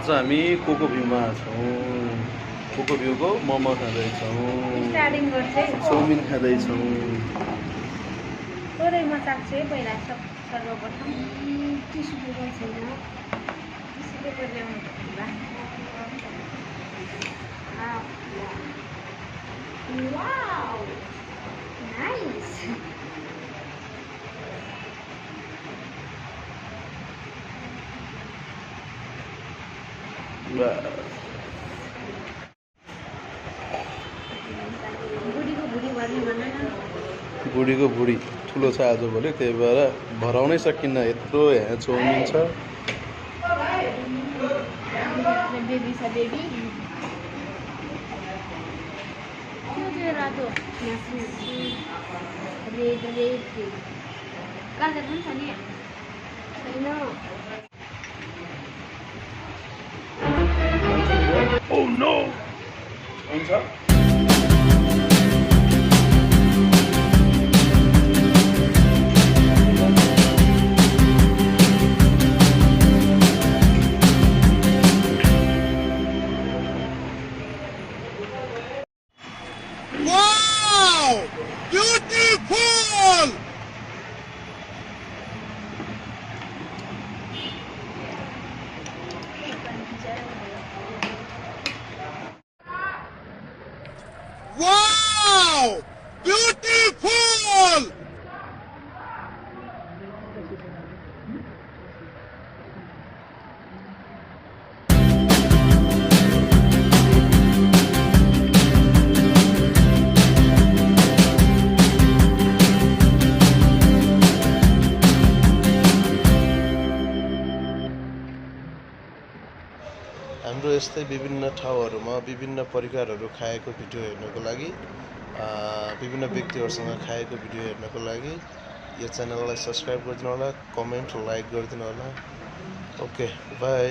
आज हामी कोको भ्यूमा छौँ। कोको भ्यूको मोमो खाँदैछौँ, चाउमिन खाँदैछौँ। थोरै म चाख्छु है पहिला सर्वप्रथम टिस्यु पेपर छैन, टिस्यु पेपर ल्याउनु पर्ला। Wow nice. बुढीको भुँडी भर्ने भन न। बुढीको भुँडी ठुलो छ आजभोलि, त्यही भएर भराउनै सकिन्न, यत्रो यहाँ चाउमिन छ। बेबी छ बेबी। त्यो रातो रेड रेड कलर पनि छ नि छैन। Oh no! हुन्छ? Wow! Beautiful! Wow! Beautiful! हाम्रो यस्तै विभिन्न ठाउँहरूमा विभिन्न परिकारहरू खाएको भिडियो हेर्नको लागि, विभिन्न व्यक्तिहरूसँग खाएको भिडियो हेर्नको लागि यो च्यानललाई सब्स्क्राइब गरिदिनु होला, कमेन्ट लाइक गरिदिनु होला। Okay by.